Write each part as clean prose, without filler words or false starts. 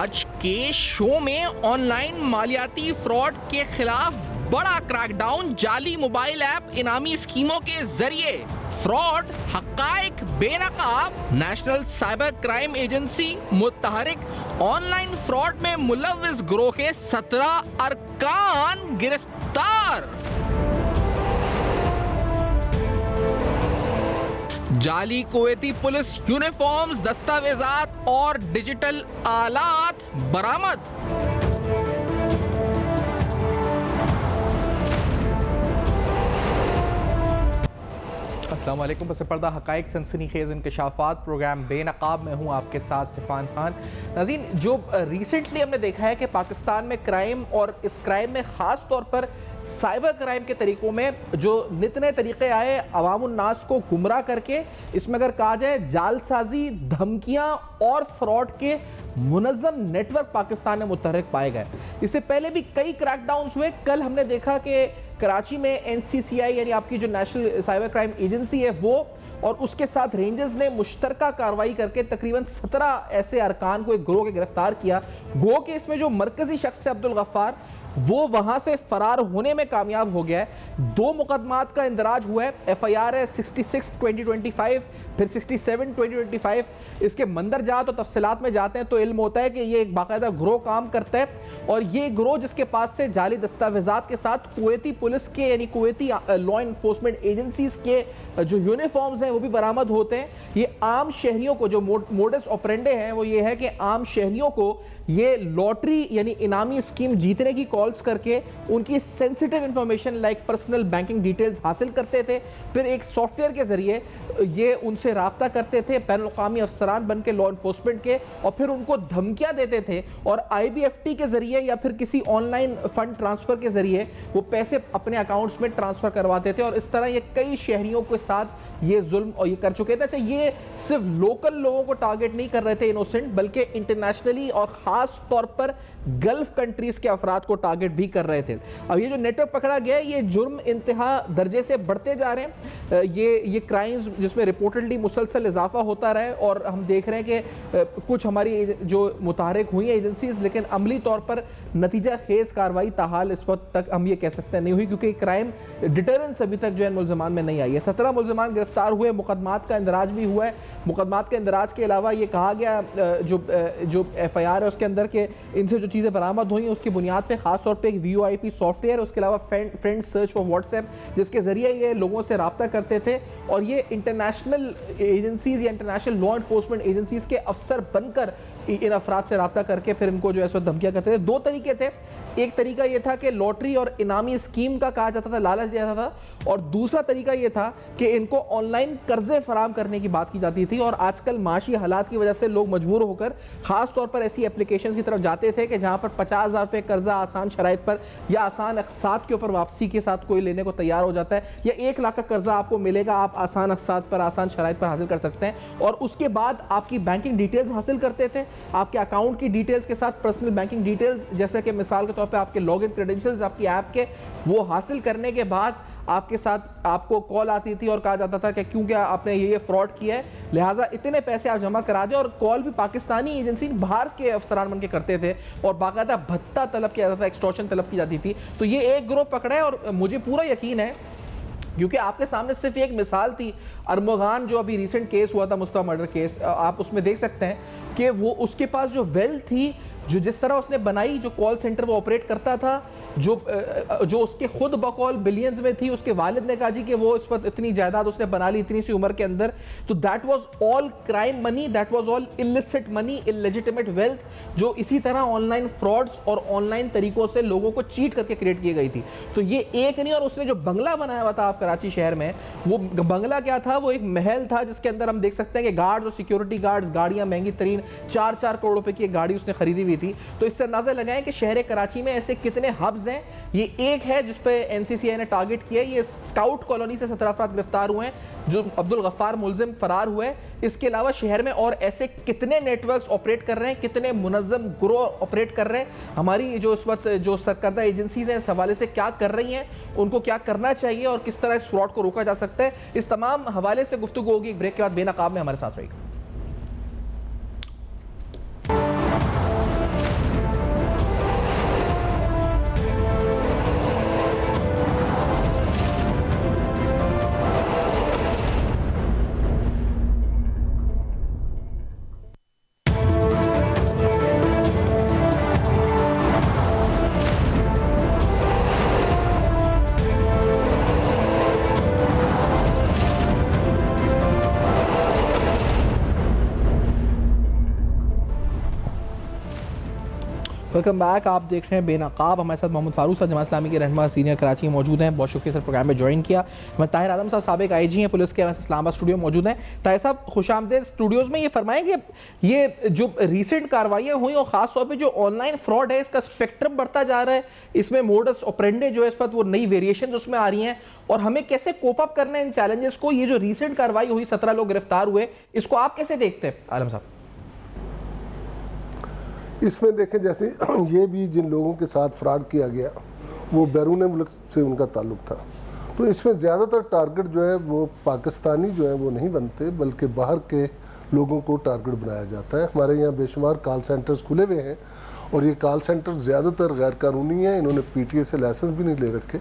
آج کے شو میں آن لائن مالیاتی فراڈ کے خلاف بڑا کریک ڈاؤن، جعلی موبائل ایپ انعامی اسکیموں کے ذریعے فراڈ، حقائق بے نقاب۔ نیشنل سائبر کرائم ایجنسی متحرک آن لائن فراڈ میں ملوث گروہ کے 17 ارکان گرفتار۔ جعلی کویتی پولیس یونیفارمز، دستاویزات اور ڈیجیٹل آلات برآمد۔ السلام علیکم۔ پس پردہ حقائق، سنسنی خیز انکشافات، پروگرام بے نقاب میں ہوں آپ کے ساتھ سفان خان۔ ناظرین، جو ریسنٹلی ہم نے دیکھا ہے کہ پاکستان میں کرائم اور اس کرائم میں خاص طور پر سائبر کرائم کے طریقوں میں جو نت نئے طریقے آئے عوام الناس کو گمراہ کر کے، اس میں اگر کہا جائے جال سازی، دھمکیاں اور فراڈ کے منظم نیٹ ورک پاکستان میں متحرک پائے گئے۔ اس سے پہلے بھی کئی کریک ڈاؤنز ہوئے۔ کل ہم نے دیکھا کہ کراچی میں NCCI یعنی آپ کی جو نیشنل سائبر کرائم ایجنسی ہے وہ اور اس کے ساتھ رینجرز نے مشترکہ کارروائی کر کے تقریباً 17 ایسے ارکان کو ایک گروہ کے گرفتار کیا۔ گو کہ اس میں جو مرکزی شخص ہے عبدالغفار، وہ وہاں سے فرار ہونے میں کامیاب ہو گیا ہے۔ 2 مقدمات کا اندراج ہوا ہے۔ FIR ہے 66/2025، پھر 67/2025۔ اس کے مندر جات اور تفصیلات میں جاتے ہیں تو علم ہوتا ہے کہ یہ ایک باقاعدہ گروہ کام کرتا ہے، اور یہ گروہ جس کے پاس سے جعلی دستاویزات کے ساتھ کویتی پولیس کے یعنی کویتی لا انفورسمنٹ ایجنسیز کے جو یونیفارمز ہیں وہ بھی برآمد ہوتے ہیں۔ یہ عام شہریوں کو جو موڈس آپرینڈے ہیں وہ یہ ہے کہ عام شہریوں کو یہ لاٹری یعنی انعامی اسکیم جیتنے کی کالز کر کے ان کی sensitive information like personal banking details حاصل کرتے تھے، پھر ایک سافٹ ویئر کے ذریعے یہ ان سے رابطہ کرتے تھے بین الاقوامی افسران بن کے لا انفورسمنٹ کے، اور پھر ان کو دھمکیاں دیتے تھے اور IBFT کے ذریعے یا پھر کسی آن لائن فنڈ ٹرانسفر کے ذریعے وہ پیسے اپنے اکاؤنٹس میں ٹرانسفر کرواتے تھے، اور اس طرح یہ کئی شہریوں کے ساتھ یہ ظلم اور یہ کر چکے تھے۔ اچھا، یہ صرف لوکل لوگوں کو ٹارگٹ نہیں کر رہے تھے انوسنٹ، بلکہ انٹرنیشنلی اور خاص طور پر گلف کنٹریز کے افراد کو ٹارگٹ بھی کر رہے تھے۔ اب یہ جو نیٹ ورک پکڑا گیا ہے، یہ جرم انتہا درجے سے بڑھتے جا رہے ہیں۔ یہ کرائمز جس میں رپورٹڈلی مسلسل اضافہ ہوتا رہا ہے، اور ہم دیکھ رہے ہیں کہ کچھ ہماری جو متحرک ہوئی ہیں ایجنسیز، لیکن عملی طور پر نتیجہ خیز کارروائی تاحال اس وقت تک ہم یہ کہہ سکتے ہیں نہیں ہوئی، کیونکہ کرائم ڈیٹرنس ابھی تک جو ہے ملزمان میں نہیں آئی ہے۔ 17 ملزمان گرفتار ہوئے، مقدمات کا اندراج بھی ہوا ہے۔ مقدمات کے اندراج کے علاوہ یہ کہا گیا جو FIR ہے اس کے اندر کہ ان سے جو چیزیں برآمد ہوئی ہیں اس کی بنیاد پہ خاص طور پہ ایک VoIP سافٹ ویئر، اس کے علاوہ friend search for what's app, جس کے ذریعے یہ لوگوں سے رابطہ کرتے تھے، اور یہ انٹرنیشنل ایجنسیز یا انٹرنیشنل لا انفورسمنٹ ایجنسیز کے افسر بن کر ان افراد سے رابطہ کر کے پھر ان کو جو ہے اس وقت دھمکیاں کرتے تھے۔ 2 طریقے تھے۔ ایک طریقہ یہ تھا کہ لاٹری اور انعامی اسکیم کا کہا جاتا تھا، لالچ دیا جاتا تھا، اور دوسرا طریقہ یہ تھا کہ ان کو آن لائن قرضے فراہم کرنے کی بات کی جاتی تھی، اور آج کل معاشی حالات کی وجہ سے لوگ مجبور ہو کر خاص طور پر ایسی اپلیکیشنز کی طرف جاتے تھے کہ جہاں پر 50,000 روپے قرضہ آسان شرائط پر یا آسان اقساط کے اوپر واپسی کے ساتھ کوئی لینے کو تیار ہو جاتا ہے، یا 1 لاکھ کا قرضہ آپ کو ملے گا، آپ آسان اقساط پر آسان شرائط پر حاصل کر سکتے ہیں، اور اس کے بعد آپ کی بینکنگ ڈیٹیلز حاصل کرتے تھے، آپ کے اکاؤنٹ کی ڈیٹیلز کے ساتھ پرسنل بینکنگ ڈیٹیلز، جیسے کہ مثال کے طور پہ آپ کے لاگ ان کریڈنشلز آپ کی ایپ کے، وہ حاصل کرنے کے بعد آپ کے ساتھ آپ کو کال آتی تھی اور کہا جاتا تھا کہ کیونکہ آپ نے یہ فراڈ کیا ہے لہٰذا اتنے پیسے آپ جمع کرا دیں، اور کال بھی پاکستانی ایجنسی باہر کے افسران بن کے کرتے تھے، اور باقاعدہ بھتہ طلب کیا جاتا تھا، ایکسٹورشن طلب کی جاتی تھی۔ تو یہ ایک گروہ پکڑا ہے، اور مجھے پورا یقین ہے کیونکہ آپ کے سامنے صرف ایک مثال تھی، ارمغان جو ابھی ریسنٹ کیس ہوا تھا، مصطفیٰ مرڈر کیس، آپ اس میں دیکھ سکتے ہیں کہ وہ اس کے پاس جو ویلتھ تھی، جو جس طرح اس نے بنائی، جو کال سینٹر وہ آپریٹ کرتا تھا، جو اس کے خود بقول بلینز میں تھی، اس کے والد نے کہا جی کہ وہ اس وقت اتنی جائیداد اس نے بنا لی اتنی سی عمر کے اندر، تو that was all crime money, that was all illicit money, illegitimatate wealth، جو اسی طرح آن لائن فراڈز اور آن لائن طریقوں سے لوگوں کو چیٹ کر کے کریٹ کی گئی تھی۔ تو یہ ایک نہیں، اور اس نے جو بنگلہ بنایا ہوا تھا آپ کراچی شہر میں، وہ بنگلہ کیا تھا؟ وہ ایک محل تھا جس کے اندر ہم دیکھ سکتے ہیں کہ گارڈز اور سیکیورٹی گارڈز، گاڑیاں مہنگی ترین 4 کروڑ روپے کی ایک گاڑی اس نے خریدی ہوئی تھی۔ تو اس سے اندازہ لگائیں کہ شہر کراچی میں ایسے کتنے ہبز ہیں۔ یہ ایک ہے جس پہ NCCI نے ٹارگٹ کیا ہے۔ یہ اسکاؤٹ کالونی سے 17 افراد گرفتار ہوئے ہیں جو عبدالغفار ملزم فرار ہوئے۔ اس کے علاوہ شہر میں اور ایسے کتنے نیٹ ورکس آپریٹ کر رہے ہیں، کتنے منظم گروہ آپریٹ کر رہے ہیں۔ ہماری جو اس وقت جو سرکردہ ایجنسیز ہیں اس حوالے سے کیا کر رہی ہیں، ان کو کیا کرنا چاہیے اور کس طرح اس فراڈ کو روکا جا سکتا ہے، اس تمام حوالے سے گفتگو ہوگی ایک بریک کے بعد۔ بے نقاب میں ہمارے ساتھ رہے گا۔ Welcome back. آپ دیکھ رہے ہیں بے نقاب. ہمارے ساتھ محمد فاروق صاحب جماعت اسلامی کے رہنما سینئر کراچی میں موجود ہیں. بہت شکریہ سر پروگرام میں جوائن کیا. میں طاہر عالم صاحب سابق آئی جی ہیں پولیس کے, اسلام آباد اسٹوڈیو موجود ہیں. طاہر صاحب خوش آمدید اسٹوڈیوز میں. یہ فرمائیں کہ یہ جو ریسنٹ کاروائیاں ہوئیں اور خاص طور پہ جو آن لائن فراڈ ہے اس کا اسپیکٹرم بڑھتا جا رہا ہے, اس میں موڈس آپرینڈی جو ہے اس پر وہ نئی ویریشنز اس میں آ رہی ہیں, اور ہمیں کیسے کوپ اپ کرنا ہے ان چیلنجز کو. یہ جو ریسنٹ کاروائی ہوئی 17 لوگ گرفتار ہوئے, اس کو آپ کیسے دیکھتے ہیں عالم صاحب؟ اس میں دیکھیں جیسے یہ بھی جن لوگوں کے ساتھ فراڈ کیا گیا وہ بیرون ملک سے ان کا تعلق تھا, تو اس میں زیادہ تر ٹارگٹ جو ہے وہ پاکستانی جو ہیں وہ نہیں بنتے بلکہ باہر کے لوگوں کو ٹارگٹ بنایا جاتا ہے. ہمارے یہاں بے شمار کال سینٹرز کھلے ہوئے ہیں اور یہ کال سینٹر زیادہ تر غیر قانونی ہیں, انہوں نے پی ٹی اے سے لائسنس بھی نہیں لے رکھے.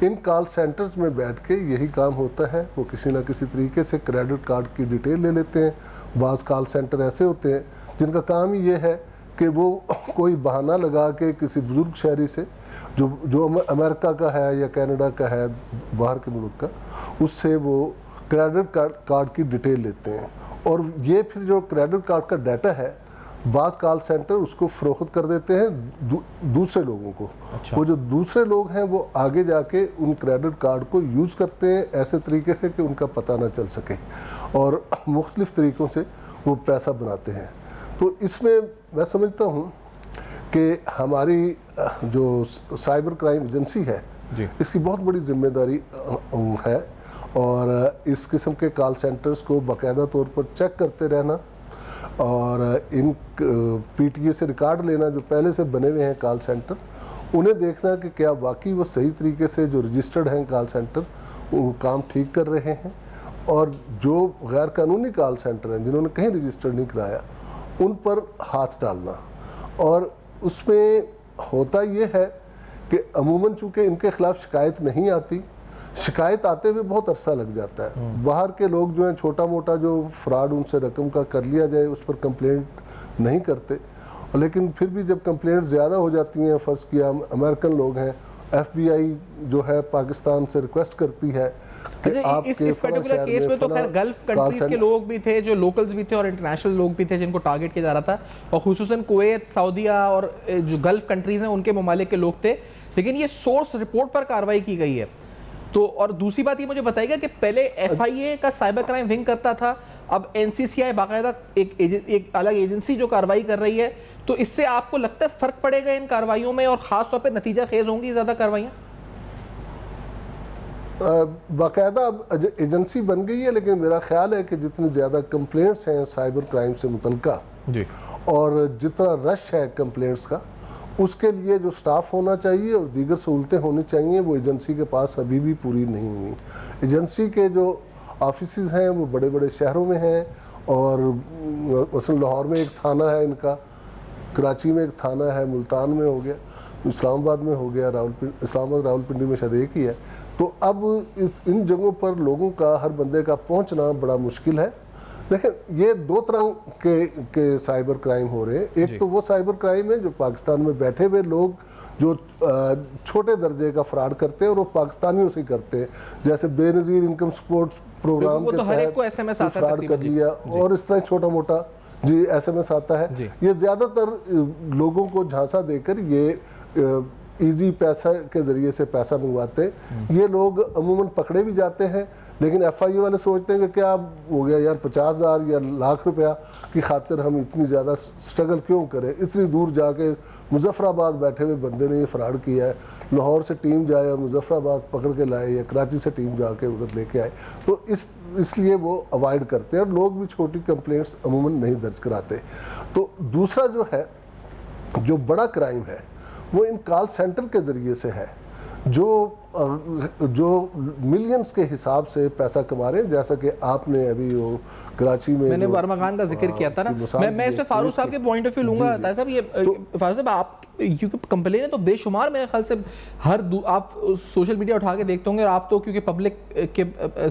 ان کال سینٹرز میں بیٹھ کے یہی کام ہوتا ہے, وہ کسی نہ کسی طریقے سے کریڈٹ کارڈ کی ڈیٹیل لے لیتے ہیں. بعض کال سینٹر ایسے ہوتے ہیں جن کا کام ہی یہ ہے کہ وہ کوئی بہانہ لگا کے کسی بزرگ شہری سے جو امریکہ کا ہے یا کینیڈا کا ہے, باہر کے ملک کا, اس سے وہ کریڈٹ کارڈ کی ڈیٹیل لیتے ہیں, اور یہ پھر جو کریڈٹ کارڈ کا ڈیٹا ہے بعض کال سینٹر اس کو فروخت کر دیتے ہیں دوسرے لوگوں کو. وہ جو دوسرے لوگ ہیں وہ آگے جا کے ان کریڈٹ کارڈ کو یوز کرتے ہیں ایسے طریقے سے کہ ان کا پتہ نہ چل سکے, اور مختلف طریقوں سے وہ پیسہ بناتے ہیں. تو اس میں میں سمجھتا ہوں کہ ہماری جو سائبر کرائم ایجنسی ہے اس کی بہت بڑی ذمہ داری ہے, اور اس قسم کے کال سینٹرز کو باقاعدہ طور پر چیک کرتے رہنا اور ان پی ٹی اے سے ریکارڈ لینا جو پہلے سے بنے ہوئے ہیں کال سینٹر, انہیں دیکھنا کہ کیا واقعی وہ صحیح طریقے سے جو رجسٹرڈ ہیں کال سینٹر وہ کام ٹھیک کر رہے ہیں, اور جو غیر قانونی کال سینٹر ہیں جنہوں نے کہیں رجسٹر نہیں کرایا ان پر ہاتھ ڈالنا. اور اس میں ہوتا یہ ہے کہ عموماً چونکہ ان کے خلاف شکایت نہیں آتی, شکایت آتے ہوئے بہت عرصہ لگ جاتا ہے. باہر کے لوگ جو ہیں چھوٹا موٹا جو فراڈ ان سے رقم کا کر لیا جائے اس پر کمپلینٹ نہیں کرتے, لیکن پھر بھی جب کمپلینٹ زیادہ ہو جاتی ہیں, فرض کیا امریکن لوگ ہیں, ایف بی آئی جو ہے پاکستان سے ریکویسٹ کرتی ہے کہ آپ اس پرٹیکولر کیس میں تو خیر گلف کنٹریز کے لوگ بھی تھے جو لوکلز بھی تھے اور انٹرنیشنل لوگ بھی تھے جن کو ٹارگٹ کیا جا رہا تھا, اور خصوصاً کویت, سعودیہ اور جو گلف کنٹریز ہیں ان کے ممالک کے لوگ تھے, لیکن یہ سورس رپورٹ پر کاروائی کی گئی ہے. تو اور دوسری بات یہ مجھے بتائیے گا کہ پہلے ایف آئی اے کا سائبر کرائم ونگ کرتا تھا, اب این سی سی آئی باقاعدہ ایک الگ ایجنسی جو کاروائی کر رہی ہے, تو اس سے آپ کو لگتا ہے فرق پڑے گا ان کاروائیوں میں, اور خاص طور پہ نتیجہ خیز ہوں گی زیادہ کاروائیاں؟ باقاعدہ اب ایجنسی بن گئی ہے, لیکن میرا خیال ہے کہ جتنی زیادہ کمپلینٹس ہیں سائبر کرائم سے متعلقہ اور جتنا رش ہے کمپلینٹس کا, اس کے لیے جو سٹاف ہونا چاہیے اور دیگر سہولتیں ہونی چاہیے وہ ایجنسی کے پاس ابھی بھی پوری نہیں ہوئی. ایجنسی کے جو آفیسز ہیں وہ بڑے بڑے شہروں میں ہیں, اور مثلا لاہور میں ایک تھانہ ہے ان کا, کراچی میں ایک تھانہ ہے, ملتان میں ہو گیا, اسلام آباد میں ہو گیا, اسلام آباد راولپنڈی میں شاید ایک ہی ہے. تو اب ان جگہوں پر لوگوں کا, ہر بندے کا پہنچنا بڑا مشکل ہے. دیکھیں یہ دو طرح کے سائبر کرائم ہو رہے ہیں. ایک تو وہ سائبر کرائم ہے جو پاکستان میں بیٹھے ہوئے لوگ جو چھوٹے درجے کا فراڈ کرتے ہیں اور وہ پاکستانیوں سے کرتے ہیں, جیسے بے نظیر انکم سپورٹ پروگرام کے تحت فراڈ کر لیا اور اس طرح چھوٹا موٹا ایس ایم ایس آتا ہے. یہ زیادہ تر لوگوں کو جھانسا دے کر یہ ایزی پیسہ کے ذریعے سے پیسہ منگواتے ہیں. یہ لوگ عموماً پکڑے بھی جاتے ہیں, لیکن ایف آئی اے والے سوچتے ہیں کہ کیا ہو گیا یار 50,000 یا لاکھ روپیہ کی خاطر ہم اتنی زیادہ سٹرگل کیوں کریں, اتنی دور جا کے مظفر آباد بیٹھے ہوئے بندے نے یہ فراڈ کیا ہے, لاہور سے ٹیم جائے اور مظفر آباد پکڑ کے لائے یا کراچی سے ٹیم جا کے ادھر لے کے آئے. تو اس لیے وہ اوائڈ کرتے ہیں, اور لوگ بھی چھوٹی کمپلینٹس عموماً نہیں درج کراتے. تو دوسرا جو ہے جو بڑا کرائم ہے وہ ان کال سینٹر کے ذریعے سے ہے جو ملینز کے حساب سے پیسہ کما رہے ہیں, جیسا کہ آپ نے ابھی وہ کراچی میں نے ورما خان کا ذکر کیا تھا نا. میں اس پہ فاروق صاحب کے پوائنٹ آف ویو لوں گا. طاہر صاحب یہ فاروق صاحب آپ کیونکہ کمپلینیں تو بے شمار میرے خیال سے آپ سوشل میڈیا اٹھا کے دیکھتے ہوں گے, اور آپ تو کیونکہ پبلک کے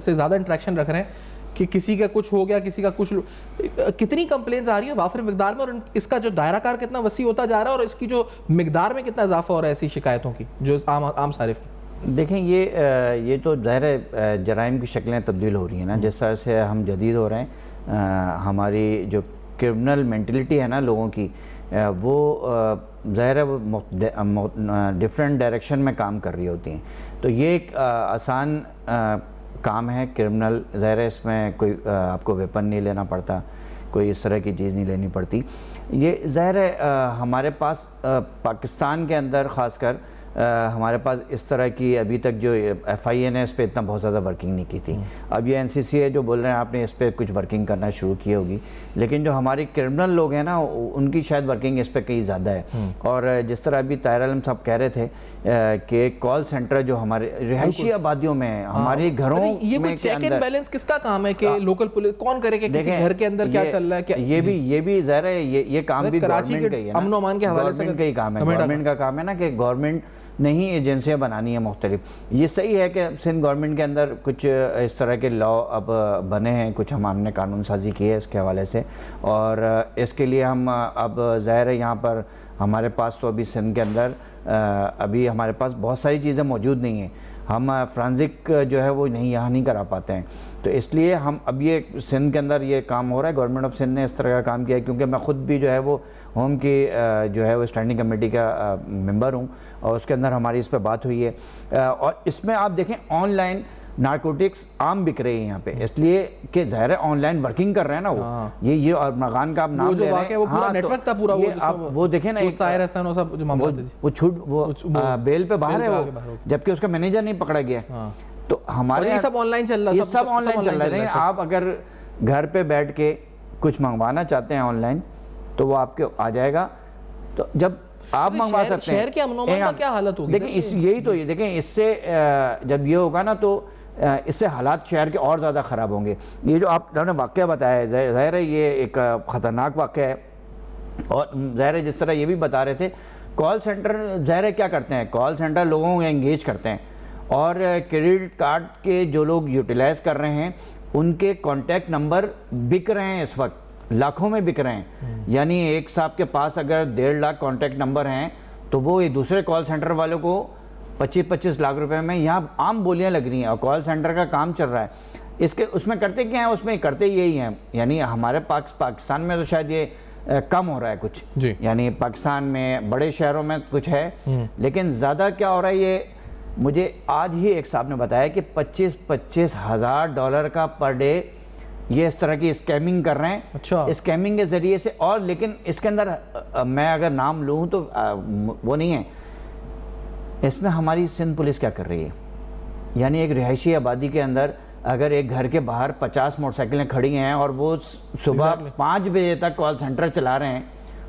سے زیادہ انٹریکشن رکھ رہے ہیں کہ کسی کا کچھ ہو گیا, کسی کا کچھ, کتنی کمپلینز آ رہی ہیں وافر مقدار میں, اور اس کا جو دائرہ کار کتنا وسیع ہوتا جا رہا ہے, اور اس کی جو مقدار میں کتنا اضافہ ہو رہا ہے ایسی شکایتوں کی جو عام صارف کی. دیکھیں یہ تو ظاہر جرائم کی شکلیں تبدیل ہو رہی ہیں نا, جس طرح سے ہم جدید ہو رہے ہیں, ہماری جو کرمنل مینٹلٹی ہے نا لوگوں کی, وہ ظاہر ہے وہ ڈفرینٹ ڈائریکشن میں کام کر رہی ہوتی ہیں. تو یہ ایک آسان کام ہے کرمنل. ظاہر ہے اس میں کوئی آپ کو ویپن نہیں لینا پڑتا, کوئی اس طرح کی چیز نہیں لینی پڑتی. یہ ظاہر ہے ہمارے پاس پاکستان کے اندر خاص کر ہمارے پاس اس طرح کی ابھی تک جو ایف آئی اے نے اس پہ اتنا بہت زیادہ ورکنگ نہیں کی تھی. اب یہ این سی سی اے جو بول رہے ہیں آپ نے اس پہ کچھ ورکنگ کرنا شروع کی ہوگی, لیکن جو ہماری کرمنل لوگ ہیں نا ان کی شاید ورکنگ اس پہ کہیں زیادہ ہے. اور جس طرح ابھی طاہر عالم صاحب کہہ رہے تھے کہ کال سینٹر جو ہمارے رہائشی آبادیوں میں ہمارے گھروں یہ کوئی چیک اینڈ بیلنس کس کا کام ہے کہ لوکل پولیس کون کرے کہ کسی گھر کے اندر کیا چل رہا ہے؟ یہ بھی ظاہر ہے یہ کام بھی گورنمنٹ کا ہی ہے, امن و امان کے حوالے سے گورنمنٹ کا ہی کام ہے. گورنمنٹ کا کام ہے نا کہ گورنمنٹ نہیں ایجنسیاں بنانی ہیں مختلف. یہ صحیح ہے کہ سندھ گورنمنٹ کے اندر کچھ اس طرح کے لا اب بنے ہیں, کچھ ہم نے قانون سازی کی ہے اس کے حوالے سے, اور اس کے لیے ہم اب ظاہر ہے یہاں پر ہمارے پاس تو ابھی سندھ کے اندر ابھی ہمارے پاس بہت ساری چیزیں موجود نہیں ہیں. ہم فرانزک جو ہے وہ یہاں نہیں کرا پاتے ہیں. تو اس لیے ہم اب یہ سندھ کے اندر یہ کام ہو رہا ہے. گورنمنٹ آف سندھ نے اس طرح کا کام کیا ہے, کیونکہ میں خود بھی جو ہے وہ ہوم کی جو ہے وہ اسٹینڈنگ کمیٹی کا ممبر ہوں, اور اس کے اندر ہماری اس پہ بات ہوئی ہے. اور اس میں آپ دیکھیں آن لائن نارکوٹکس عام بک رہے ہیں یہاں پہ, اس لیے کہ ظاہر ہے آن لائن ورکنگ کر رہے ہیں نا وہ. یہ اور مرغان کا آپ نام لے رہے ہیں, وہ پورا نیٹ ورک تھا پورا, وہ دیکھیں نا سائر حسن وہ چھوٹ وہ بیل پہ باہر ہے وہ, جبکہ اس کا مینیجر نہیں پکڑا گیا. تو ہمارے یہ سب آن لائن چل رہا ہے, یہ سب آن لائن چل رہا ہے. آپ اگر گھر پہ بیٹھ کے کچھ منگوانا چاہتے ہیں آن لائن تو وہ آپ کے آ جائے گا. تو جب آپ منگوا سکتے ہیں. شہر کے امن و امان کا کیا حالت ہوگی؟ دیکھیں یہی تو یہ دیکھیں, اس سے جب یہ ہوگا نا تو اس سے حالات شہر کے اور زیادہ خراب ہوں گے. یہ جو آپ نے واقعہ بتایا ہے ظاہر ہے یہ ایک خطرناک واقعہ ہے. اور ظاہر ہے جس طرح یہ بھی بتا رہے تھے کال سینٹر ظاہر ہے کیا کرتے ہیں, کال سینٹر لوگوں کو انگیج کرتے ہیں, اور کریڈٹ کارڈ کے جو لوگ یوٹیلائز کر رہے ہیں ان کے کانٹیکٹ نمبر بک رہے ہیں, اس وقت لاکھوں میں بک رہے ہیں. یعنی ایک صاحب کے پاس اگر 1.5 لاکھ کانٹیکٹ نمبر ہیں تو وہ ایک دوسرے کال سینٹر والوں کو 25 لاکھ روپے میں یہاں عام بولیاں لگ رہی ہیں, اور کال سینٹر کا کام چل رہا ہے. اس میں کرتے کیا ہیں, اس میں کرتے یہی ہیں. یعنی ہمارے پاکستان میں تو شاید یہ کم ہو رہا ہے کچھ, یعنی پاکستان میں بڑے شہروں میں کچھ ہے, لیکن زیادہ کیا ہو رہا ہے یہ مجھے آج ہی ایک صاحب نے بتایا کہ $25,000 کا پر ڈے یہ اس طرح کی اسکیمنگ کر رہے ہیں. اسکیمنگ کے ذریعے سے, اور لیکن اس کے اندر میں اگر نام لوں تو وہ نہیں ہے. اس میں ہماری سندھ پولیس کیا کر رہی ہے, یعنی ایک رہائشی آبادی کے اندر اگر ایک گھر کے باہر 50 موٹر سائیکلیں کھڑی ہیں اور وہ صبح 5 بجے تک کال سینٹر چلا رہے ہیں,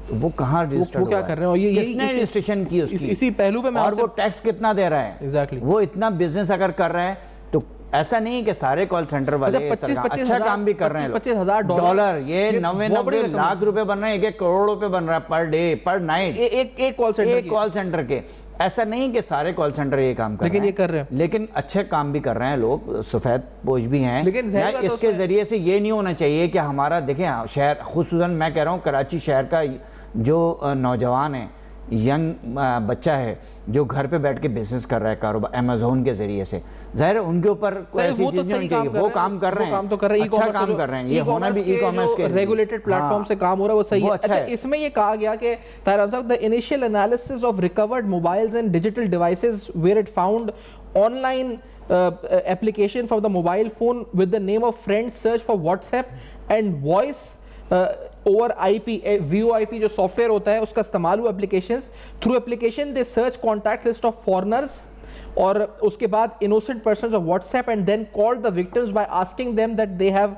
تو وہ کہاں رجسٹرڈ, وہ کیا کر رہے ہیں, اور یہ کس نے رجسٹریشن کی اس کی, اسی پہلو پہ میں, اور وہ ٹیکس کتنا دے رہا ہے, وہ اتنا بزنس اگر کر رہا ہے. تو ایسا نہیں کہ سارے کال سینٹر والے اچھا کام بھی کر رہے ہیں. $25,000 یہ 90 لاکھ روپے بن رہے ہیں, 1 کروڑ روپے بن رہا ہے پر ڈے پر نائٹ ایک کال سینٹر کے. ایسا نہیں کہ سارے کال سینٹر یہ کام کر رہے ہیں, لیکن اچھے کام بھی کر رہے ہیں لوگ, سفید پوش بھی ہیں. اس کے ذریعے سے یہ نہیں ہونا چاہیے کہ ہمارا دیکھیں شہر, خصوصاً میں کہہ رہا ہوں کراچی شہر کا جو نوجوان ہے, ینگ بچہ ہے جو گھر پہ بیٹھ کے بزنس کر رہا ہے کاروبار امیزون کے ذریعے سے, ظاہر ہے ان کے اوپر کوئی ایسی چیز نہیں چاہیے. وہ کام کر رہے ہیں, اچھا کام کر رہے ہیں. یہ ہونا بھی ای کامرس کے ریگولیٹڈ پلیٹ فارم سے کام ہو رہا ہے, وہ صحیح ہے. اچھا اس میں یہ کہا گیا کہ طاہر صاحب, the initial analysis of recovered mobiles and digital devices where it found online application for the mobile phone with the name of friends search for WhatsApp and voice over IP, VoIP جو soft where ہوتا ہے اس کا استعمال ہوا applications. Through application they search contact list of foreigners, اور اس کے بعد innocent persons of WhatsApp, and then called the victims by asking them that they have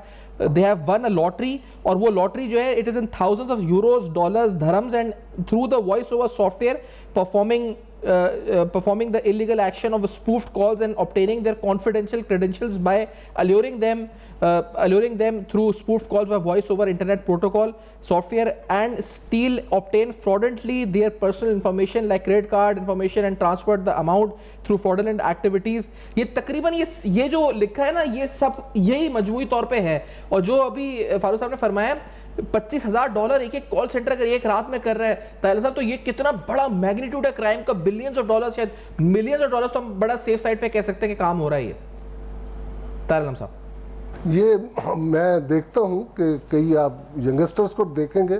won a lottery, اور وہ lottery جو ہے it is in thousands of euros, dollars, dirhams, and through the voice over software performing the illegal action of spoofed calls and obtaining their confidential credentials by alluring them through spoofed calls by voice over internet protocol software, and obtain fraudulently their personal information like credit card information and transferred the amount through fraudulent activities. یہ تقریباً یہ جو لکھا ہے نا, یہ سب یہی مجموعی طور پہ ہے. اور جو ابھی فاروق صاحب نے فرمایا $25,000 ایک کال سینٹر اگر ایک رات میں کر رہا ہے طاہر صاحب, تو یہ کتنا بڑا میگنیٹیوڈ ہے کرائم کا. بلینز آف ڈالر, شاید ملینز آف ڈالر, تو ہم بڑا سیف سائڈ پہ کہہ سکتے ہیں کہ کام ہو رہا ہے. یہ طاہر عالم صاحب, یہ میں دیکھتا ہوں کہ کئی آپ ینگسٹرز کو دیکھیں گے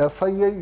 FIA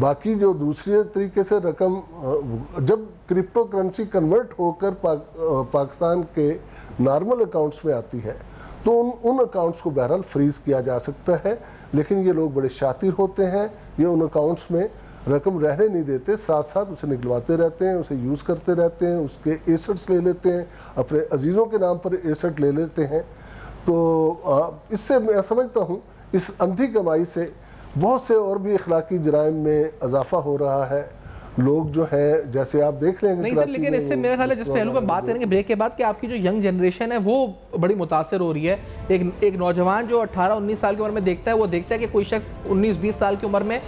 باقی جو دوسرے طریقے سے رقم جب کرپٹو کرنسی کنورٹ ہو کر پاکستان کے نارمل اکاؤنٹس میں آتی ہے تو ان اکاؤنٹس کو بہرحال فریز کیا جا سکتا ہے، لیکن یہ لوگ بڑے شاطر ہوتے ہیں، یہ ان اکاؤنٹس میں رقم رہنے نہیں دیتے، ساتھ ساتھ اسے نکلواتے رہتے ہیں، اسے یوز کرتے رہتے ہیں، اس کے ایسٹس لے لیتے ہیں، اپنے عزیزوں کے نام پر ایسٹ لے لیتے ہیں۔ تو اس سے میں سمجھتا ہوں اس اندھی کمائی سے بہت سے اور بھی اخلاقی جرائم میں اضافہ ہو رہا ہے۔ لوگ جو ہے جیسے آپ دیکھ لیں گے نہیں سر، لیکن اس سے میرا خیال ہے جس پہلو پہ بات کریں گے بریک کے بعد کہ آپ کی جو ینگ جنریشن ہے وہ بڑی متاثر ہو رہی ہے۔ ایک نوجوان جو 18-19 سال کی عمر میں دیکھتا ہے، وہ دیکھتا ہے کہ کوئی شخص 19-20 سال کی عمر میں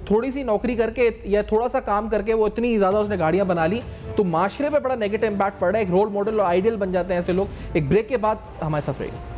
تھوڑی سی نوکری کر کے یا تھوڑا سا کام کر کے وہ اتنی زیادہ اس نے گاڑیاں بنا لی، تو معاشرے پہ بڑا نیگیٹو امپیکٹ پڑ رہا ہے۔ ایک رول ماڈل اور آئیڈیل بن جاتے ہیں ایسے لوگ۔ ایک بریک کے بعد ہمارے ساتھ رہے گا۔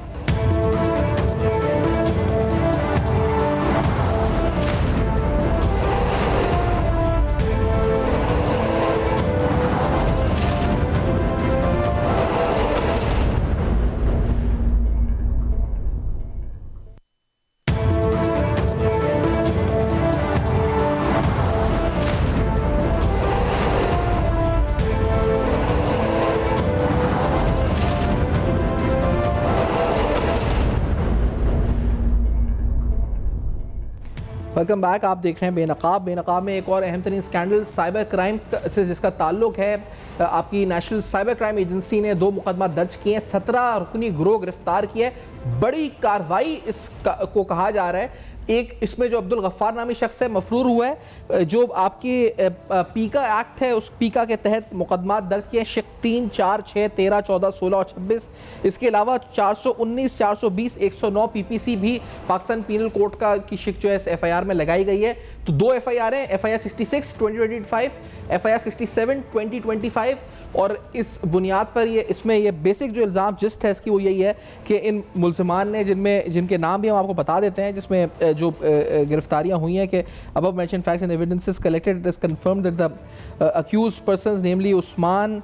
ویلکم بیک، آپ دیکھ رہے ہیں بے نقاب۔ بے نقاب میں ایک اور اہم ترین سکینڈل سائبر کرائم سے جس کا تعلق ہے، آپ کی نیشنل سائبر کرائم ایجنسی نے 2 مقدمات درج کیے ہیں، 17 رکنی گروہ گرفتار کیے۔ بڑی کارروائی اس کو کہا جا رہا ہے۔ ایک اس میں جو عبد الغفار نامی شخص ہے مفرور ہوا ہے، جو آپ کی پیکا ایکٹ ہے اس پیکا کے تحت مقدمات درج کیے ہیں، شق 3, 4, 6, 13, 14, 16 اور 26۔ اس کے علاوہ 419, 420, 109 PPC بھی پاکستان پینل کوڈ کی شق جو ہے ایف آئی آر میں لگائی گئی ہے۔ تو 2 FIR ہیں، FIR 66 2025، FIR 67 2025، اور اس بنیاد پر اس میں یہ بیسک جو الزام جسٹ ہے اس کی وہ یہی ہے کہ ان ملزمان نے جن کے نام بھی ہم آپ کو بتا دیتے ہیں، جس میں جو گرفتاریاں ہوئی ہیں کہ above mentioned facts and evidences collected it is confirmed that the accused persons namely عثمان،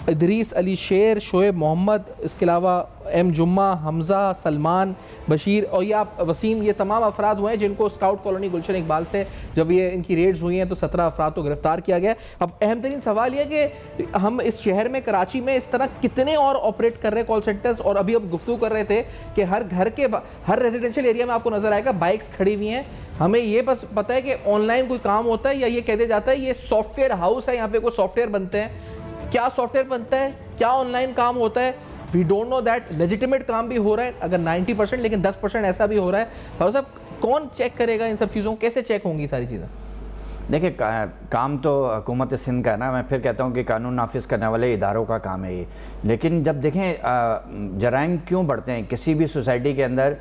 ادریس علی شیر، شعیب محمد، اس کے علاوہ ایم جمعہ، حمزہ، سلمان، بشیر اور یا وسیم، یہ تمام افراد ہوئے ہیں جن کو اسکاؤٹ کالونی گلشن اقبال سے جب یہ ان کی ریڈز ہوئی ہیں تو 17 افراد کو گرفتار کیا گیا۔ اب اہم ترین سوال یہ کہ ہم اس شہر میں کراچی میں اس طرح کتنے اور آپریٹ کر رہے کال سینٹرز، اور ابھی اب گفتگو کر رہے تھے کہ ہر گھر کے ہر ریزیڈینشیل ایریا میں آپ کو نظر آئے گا بائکس کھڑی ہوئی ہیں۔ ہمیں یہ بس پتہ ہے کہ آن لائن کوئی کام ہوتا ہے یا یہ کہہ دیا جاتا ہے یہ سافٹ ویئر ہاؤس ہے، یہاں پہ کوئی سافٹ ویئر بنتے ہیں۔ کیا سافٹ ویئر بنتا ہے، کیا آن لائن کام ہوتا ہے، we don't know that. Legitimate کام بھی ہو رہا ہے اگر 90%، لیکن 10% ایسا بھی ہو رہا ہے۔ فاروق صاحب، کون چیک کرے گا ان سب چیزوں، کیسے چیک ہوں گی ساری چیزیں؟ دیکھیں، کام تو حکومت سندھ کا ہے نا، میں پھر کہتا ہوں کہ قانون نافذ کرنے والے اداروں کا کام ہے یہ۔ لیکن جب دیکھیں جرائم کیوں بڑھتے ہیں کسی بھی سوسائٹی کے اندر،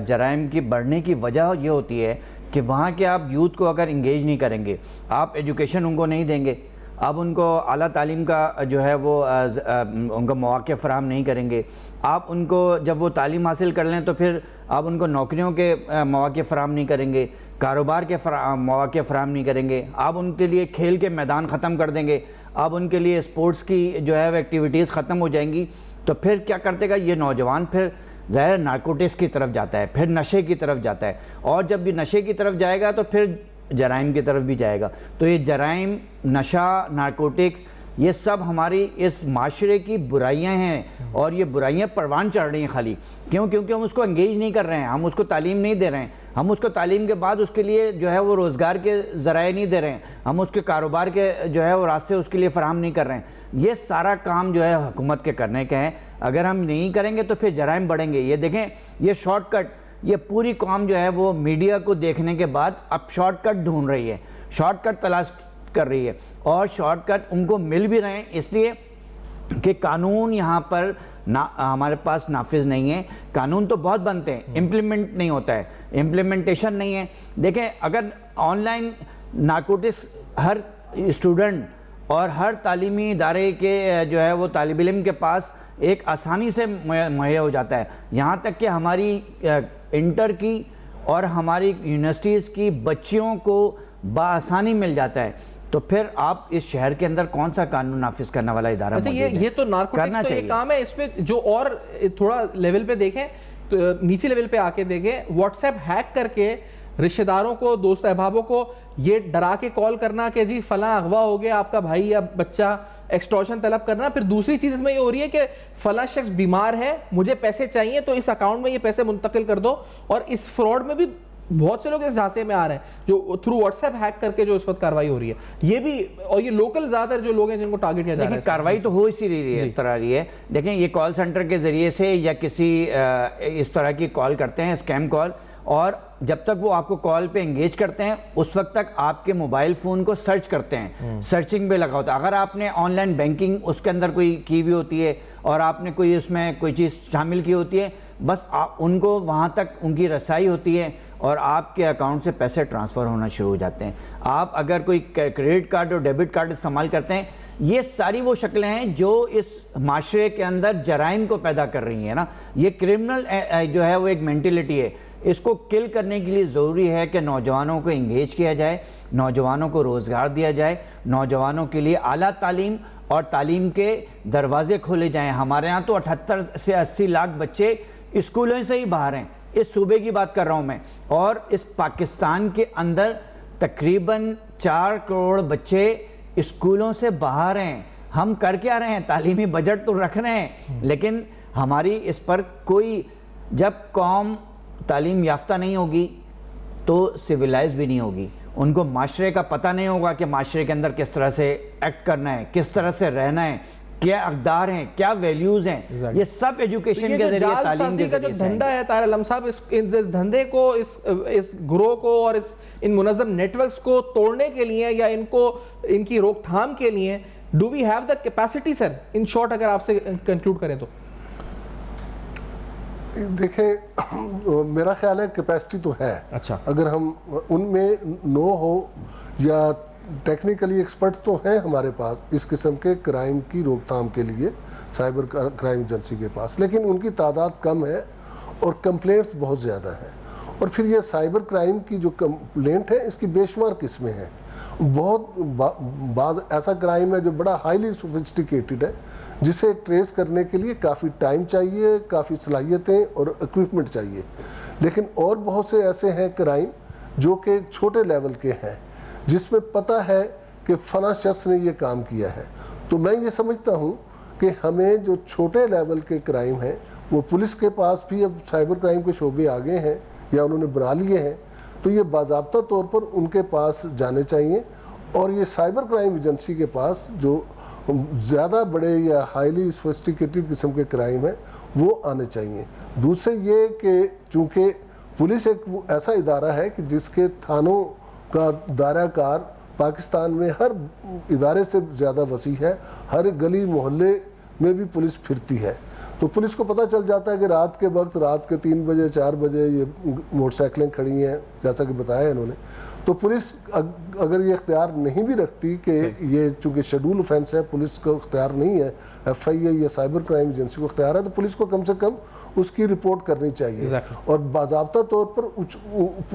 جرائم کی بڑھنے کی وجہ یہ ہوتی ہے کہ وہاں کے آپ یوتھ کو اگر انگیج نہیں کریں گے، آپ ایجوکیشن ان کو نہیں دیں گے، آپ ان کو اعلیٰ تعلیم کا جو ہے وہ ان کو مواقع فراہم نہیں کریں گے، آپ ان کو جب وہ تعلیم حاصل کر لیں تو پھر آپ ان کو نوکریوں کے مواقع فراہم نہیں کریں گے، کاروبار کے مواقع فراہم نہیں کریں گے، آپ ان کے لیے کھیل کے میدان ختم کر دیں گے، آپ ان کے لیے اسپورٹس کی جو ہے وہ ایکٹیویٹیز ختم ہو جائیں گی، تو پھر کیا کرتے گا یہ نوجوان؟ پھر ظاہر نارکوٹکس کی طرف جاتا ہے، پھر نشے کی طرف جاتا ہے، اور جب یہ نشے کی طرف جائے گا تو پھر جرائم کی طرف بھی جائے گا۔ تو یہ جرائم، نشہ، نارکوٹکس، یہ سب ہماری اس معاشرے کی برائیاں ہیں، اور یہ برائیاں پروان چڑھ رہی ہیں خالی کیونکہ ہم اس کو انگیج نہیں کر رہے ہیں، ہم اس کو تعلیم نہیں دے رہے ہیں، ہم اس کو تعلیم کے بعد اس کے لیے جو ہے وہ روزگار کے ذرائع نہیں دے رہے ہیں، ہم اس کے کاروبار کے جو ہے وہ راستے اس کے لیے فراہم نہیں کر رہے ہیں۔ یہ سارا کام جو ہے حکومت کے کرنے کے ہیں، اگر ہم نہیں کریں گے تو پھر جرائم بڑھیں گے۔ یہ دیکھیں، یہ شارٹ کٹ، یہ پوری قوم جو ہے وہ میڈیا کو دیکھنے کے بعد اب شارٹ کٹ ڈھونڈ رہی ہے، شارٹ کٹ تلاش کر رہی ہے، اور شارٹ کٹ ان کو مل بھی رہے ہیں اس لیے کہ قانون یہاں پر ہمارے پاس نافذ نہیں ہے۔ قانون تو بہت بنتے ہیں، امپلیمنٹ نہیں ہوتا ہے، امپلیمنٹیشن نہیں ہے۔ دیکھیں، اگر on line narcotics Hare student اور ہر تعلیمی ادارے کے جو ہے وہ طالب علم کے پاس ایک آسانی سے مہیا ہو جاتا ہے، یہاں تک کہ ہماری انٹر کی اور ہماری یونیورسٹیز کی بچیوں کو بآسانی مل جاتا ہے، تو پھر آپ اس شہر کے اندر کون سا قانون نافذ کرنے والا ادارہ موجود ہے؟ یہ تو نارکوٹکس تو یہ کام ہے، اس میں جو اور تھوڑا لیول پہ دیکھیں، نیچے لیول پہ آ کے دیکھیں، واٹس ایپ ہیک کر کے رشتہ داروں کو, دوست احبابوں کو یہ ڈرا کے کال کرنا کہ جی فلاں اغوا ہو گیا آپ کا بھائی یا بچہ, ایکسٹورشن طلب کرنا. پھر دوسری چیز اس میں یہ ہو رہی ہے کہ فلاں شخص بیمار ہے, مجھے پیسے چاہیے تو اس اکاؤنٹ میں یہ پیسے منتقل کر دو. اور اس فراڈ میں بھی بہت سے لوگ اس جھانسے میں آ رہے ہیں جو تھرو واٹس ایپ ہیک کر کے جو اس وقت کاروائی ہو رہی ہے. یہ بھی, اور یہ لوکل زیادہ تر جو لوگ ہیں جن کو ٹارگٹ کیا جا رہا ہے. کاروائی تو ہو اسی رہی ہے. دیکھیں یہ کال سینٹر کے ذریعے سے یا کسی اس طرح کی کال کرتے ہیں, اسکیم کال, اور جب تک وہ آپ کو کال پہ انگیج کرتے ہیں اس وقت تک آپ کے موبائل فون کو سرچ کرتے ہیں, سرچنگ پہ لگا ہوتا ہے. اگر آپ نے آن لائن بینکنگ اس کے اندر کوئی کی ہوئی ہوتی ہے اور آپ نے کوئی اس میں کوئی چیز شامل کی ہوتی ہے, بس ان کو وہاں تک ان کی رسائی ہوتی ہے اور آپ کے اکاؤنٹ سے پیسے ٹرانسفر ہونا شروع ہو جاتے ہیں. آپ اگر کوئی کریڈٹ کارڈ اور ڈیبٹ کارڈ استعمال کرتے ہیں, یہ ساری وہ شکلیں ہیں جو اس معاشرے کے اندر جرائم کو پیدا کر رہی ہیں نا. یہ کرمنل جو ہے وہ ایک مینٹلٹی ہے. اس کو کل کرنے کے لیے ضروری ہے کہ نوجوانوں کو انگیج کیا جائے, نوجوانوں کو روزگار دیا جائے, نوجوانوں کے لیے اعلیٰ تعلیم اور تعلیم کے دروازے کھولے جائیں. ہمارے ہاں تو 78 سے 80 لاکھ بچے اسکولوں سے ہی باہر ہیں. اس صوبے کی بات کر رہا ہوں میں, اور اس پاکستان کے اندر تقریباً 4 کروڑ بچے اسکولوں سے باہر ہیں. ہم کر کیا رہے ہیں؟ تعلیمی بجٹ تو رکھ رہے ہیں, لیکن ہماری اس پر کوئی, جب قوم تعلیم یافتہ نہیں ہوگی تو سویلائز بھی نہیں ہوگی. ان کو معاشرے کا پتہ نہیں ہوگا کہ معاشرے کے اندر کس طرح سے ایکٹ کرنا ہے, کس طرح سے رہنا ہے, کیا اقدار ہیں, کیا ویلیوز ہیں. یہ سب ایجوکیشن کے ذریعے, تعلیم کے ذریعے. جو دھندا ہے طاہر علم صاحب, اس دھندے کو, اس گروہ کو اور ان منظم نیٹ ورکس کو توڑنے کے لیے یا ان کی روک تھام کے لیے, do we have the capacity sir, in short اگر آپ سے کنکلوڈ کریں تو؟ دیکھیں میرا خیال ہے کیپیسٹی تو ہے. اچھا, اگر ہم ان میں نو ہو یا ٹیکنیکلی ایکسپرٹ تو ہیں ہمارے پاس اس قسم کے کرائم کی روک تھام کے لیے سائبر کرائم ایجنسی کے پاس, لیکن ان کی تعداد کم ہے اور کمپلینٹس بہت زیادہ ہیں. اور پھر یہ سائبر کرائم کی جو کمپلینٹ ہے اس کی بے شمار قسمیں ہیں. بہت بعض ایسا کرائم ہے جو بڑا ہائیلی سوفسٹیکیٹڈ ہے, جسے ٹریس کرنے کے لیے کافی ٹائم چاہیے, کافی صلاحیتیں اور اکوپمنٹ چاہیے. لیکن اور بہت سے ایسے ہیں کرائم جو کہ چھوٹے لیول کے ہیں, جس میں پتہ ہے کہ فلاں شخص نے یہ کام کیا ہے. تو میں یہ سمجھتا ہوں کہ ہمیں جو چھوٹے لیول کے کرائم ہیں وہ پولیس کے پاس بھی اب سائبر کرائم کے شعبے آگے ہیں یا انہوں نے بنا لیے ہیں, تو یہ باضابطہ طور پر ان کے پاس جانے چاہیے. اور یہ سائبر کرائم ایجنسی کے پاس جو زیادہ بڑے یا ہائیلی سوفسٹیکیٹڈ قسم کے کرائم ہیں وہ آنے چاہیے. دوسرے یہ کہ چونکہ پولیس ایک ایسا ادارہ ہے کہ جس کے تھانوں کا دائرہ کار پاکستان میں ہر ادارے سے زیادہ وسیع ہے, ہر گلی محلے میں بھی پولیس پھرتی ہے. تو پولیس کو پتہ چل جاتا ہے کہ رات کے وقت, رات کے 3 بجے 4 بجے یہ موٹر سائیکلیں کھڑی ہیں, جیسا کہ بتایا انہوں نے. تو پولیس اگر یہ اختیار نہیں بھی رکھتی کہ یہ چونکہ شیڈول آفینس ہے, پولیس کو اختیار نہیں ہے, ایف آئی اے یا سائبر کرائم ایجنسی کو اختیار ہے, تو پولیس کو کم سے کم اس کی رپورٹ کرنی چاہیے. اور باضابطہ طور پر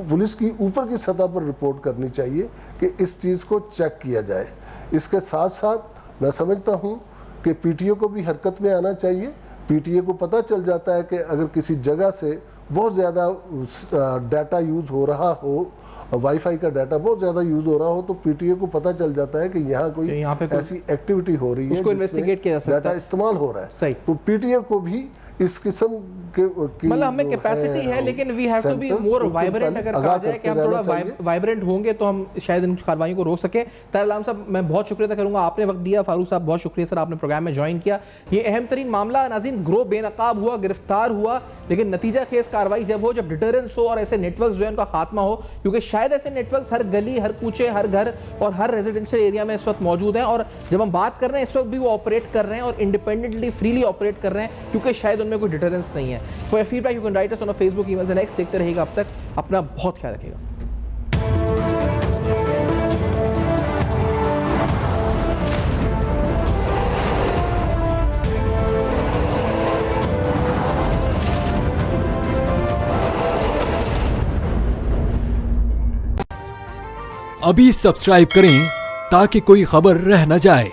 پولیس کی اوپر کی سطح پر رپورٹ کرنی چاہیے کہ اس چیز کو چیک کیا جائے. اس کے ساتھ ساتھ میں سمجھتا ہوں کہ پی ٹی اے کو بھی حرکت میں آنا چاہیے. پی ٹی اے کو پتہ چل جاتا ہے کہ اگر کسی جگہ سے بہت زیادہ ڈیٹا یوز ہو رہا ہو, وائی فائی کا ڈیٹا بہت زیادہ یوز ہو رہا ہو, تو پی ٹی اے کو پتہ چل جاتا ہے کہ یہاں کوئی ایسی ایکٹیویٹی ہو رہی ہے جس میں ڈیٹا استعمال ہو رہا ہے. تو پی ٹی اے کو بھی اس قسم کے مطلب ہمیں کیپیسٹی ہے, لیکن we have to be more vibrant. اگر کہا جائے کہ ہم تھوڑا وائبرنٹ ہوں گے تو ہم شاید ان کارروائیوں کو روک سکیں. طاہر علام صاحب میں بہت شکریہ ادا کروں گا, آپ نے وقت دیا. فاروق صاحب بہت شکریہ سر, آپ نے پروگرام میں جوائن کیا. یہ اہم ترین معاملہ ناظرین, گروہ بے نقاب ہوا, گرفتار ہوا, لیکن نتیجہ خیز کارروائی جب ہو, جب ڈیٹرنس ہو اور ایسے نیٹ ورکس جو ہے ان کا خاتمہ ہو, کیونکہ شاید ایسے نیٹ ورکس ہر گلی, ہر کوچے, ہر گھر اور ہر ریزیڈینشیل ایریا میں اس وقت موجود ہیں. اور جب ہم بات کر رہے ہیں اس وقت بھی وہ آپریٹ کر رہے ہیں اور انڈیپینڈنٹلی فریلی آپریٹ کر رہے ہیں, کیونکہ شاید ان میں کوئی ڈیٹرنس نہیں ہے. For feedback you can write us on Facebook, emails and X. دیکھتے رہیے گا. اب تک اپنا بہت خیال رکھیے گا. ابھی سبسکرائب کریں تاکہ کوئی خبر رہ نہ جائے.